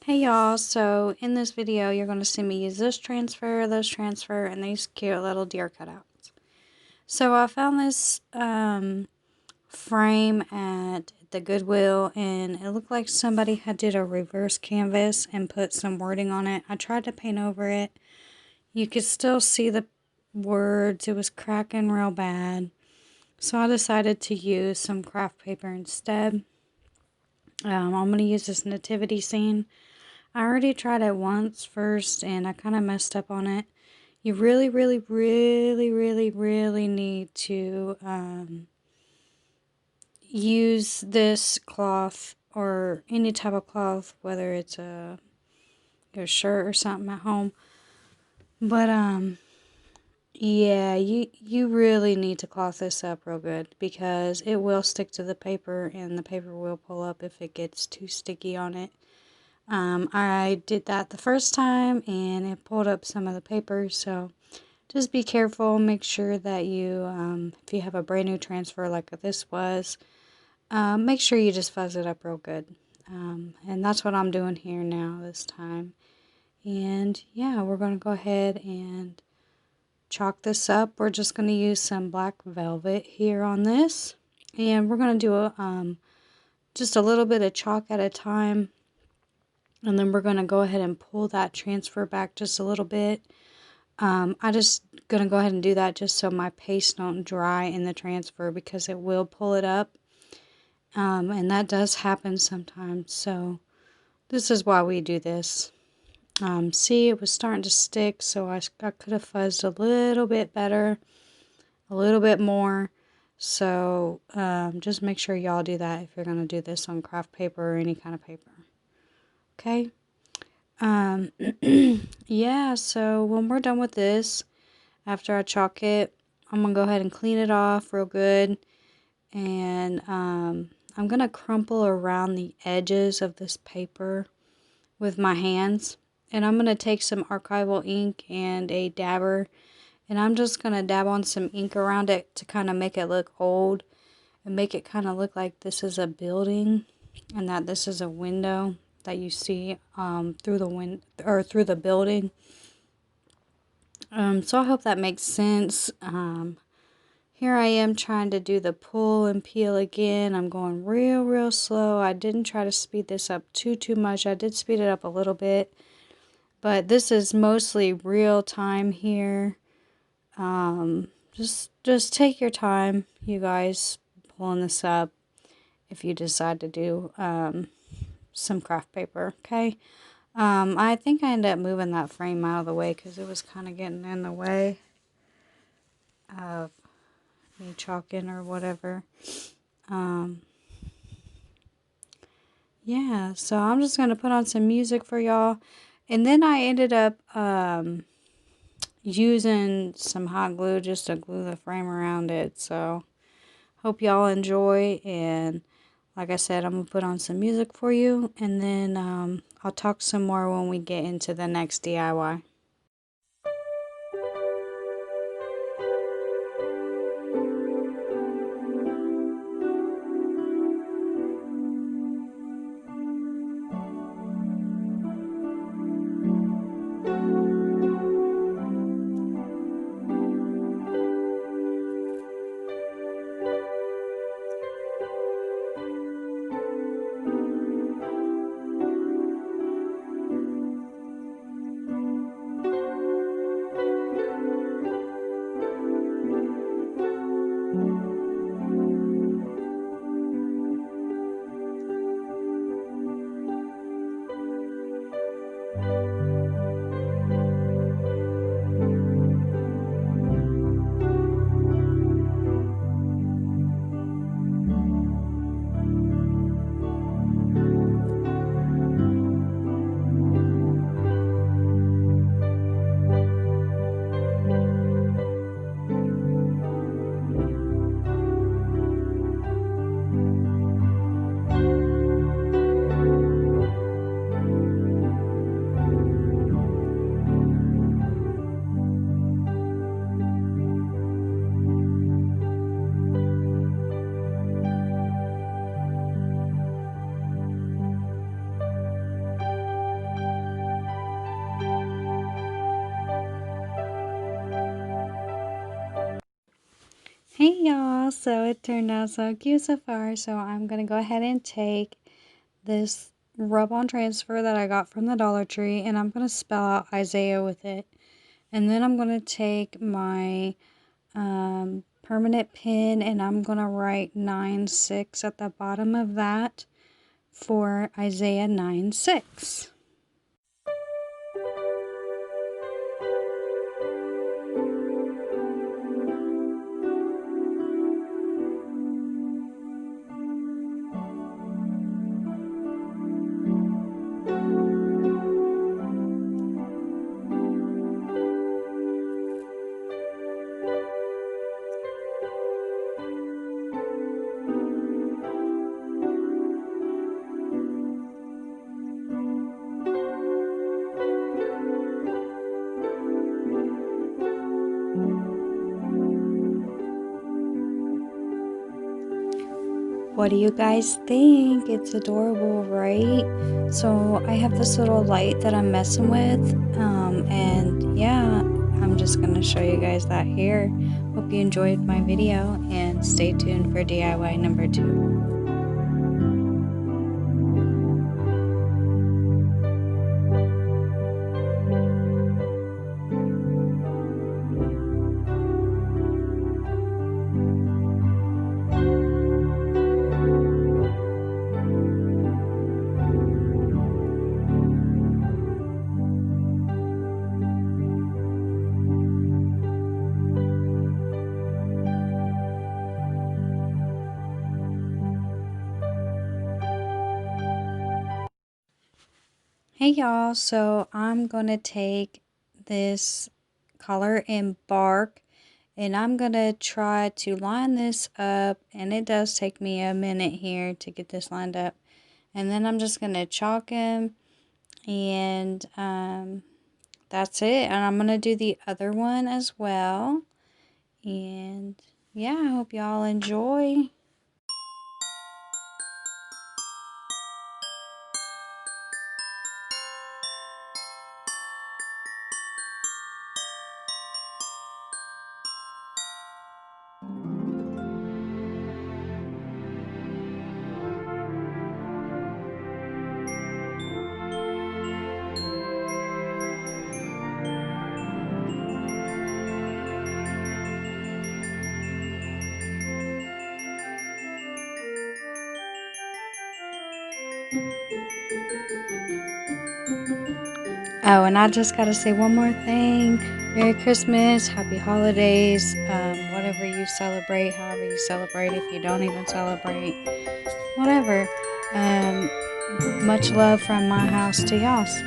Hey y'all, so in this video you're going to see me use this transfer, and these cute little deer cutouts. So I found this frame at the Goodwill and it looked like somebody had did a reverse canvas and put some wording on it. I tried to paint over it. You could still see the words. It was cracking real bad. So I decided to use some craft paper instead. I'm going to use this Nativity Scene. I already tried it once first and I kind of messed up on it. You really need to use this cloth or any type of cloth, whether it's your shirt or something at home. But yeah, you really need to cloth this up real good because it will stick to the paper and the paper will pull up if it gets too sticky on it. I did that the first time and it pulled up some of the paper, so just be careful. Make sure that you, if you have a brand new transfer like this was, make sure you just fuzz it up real good. And that's what I'm doing here now this time. And yeah, we're going to go ahead and chalk this up. We're just going to use some black velvet here on this. And we're going to do just a little bit of chalk at a time. And then we're going to go ahead and pull that transfer back just a little bit. I just going to go ahead and do that just so my paste don't dry in the transfer because it will pull it up. And that does happen sometimes. So this is why we do this. See, it was starting to stick, so I could have fuzzed a little bit better, a little bit more. So just make sure y'all do that if you're going to do this on craft paper or any kind of paper. Okay. Yeah, so when we're done with this, after I chalk it, I'm going to go ahead and clean it off real good. And I'm going to crumple around the edges of this paper with my hands. And I'm going to take some archival ink and a dabber. And I'm just going to dab on some ink around it to kind of make it look old. And make it kind of look like this is a building. And that this is a window that you see through the building. So I hope that makes sense. Here I am trying to do the pull and peel again. I'm going real slow. I didn't try to speed this up too much. I did speed it up a little bit. But this is mostly real time here. Just take your time, you guys, pulling this up if you decide to do some craft paper, okay? I think I ended up moving that frame out of the way because it was kind of getting in the way of me chalking or whatever. Yeah, so I'm just going to put on some music for y'all. And then I ended up using some hot glue just to glue the frame around it. So hope y'all enjoy. And like I said, I'm going to put on some music for you. And then I'll talk some more when we get into the next DIY. Hey y'all, so it turned out so cute so far, so I'm gonna go ahead and take this rub-on transfer that I got from the Dollar Tree, and I'm gonna spell out Isaiah with it. And then I'm gonna take my permanent pin and I'm gonna write 9-6 at the bottom of that for Isaiah 9-6. What do you guys think? It's adorable, right? So I have this little light that I'm messing with, and yeah, I'm just gonna show you guys that here. Hope you enjoyed my video, and stay tuned for DIY number 2. Hey y'all, so I'm gonna take this color in bark and I'm gonna try to line this up, and it does take me a minute here to get this lined up. And then I'm just gonna chalk him, and that's it. And I'm gonna do the other one as well. And yeah, I hope y'all enjoy. Oh, and I just gotta say one more thing. Merry Christmas, Happy Holidays, whatever you celebrate, however you celebrate, if you don't even celebrate, whatever. Um, Much love from my house to y'all's.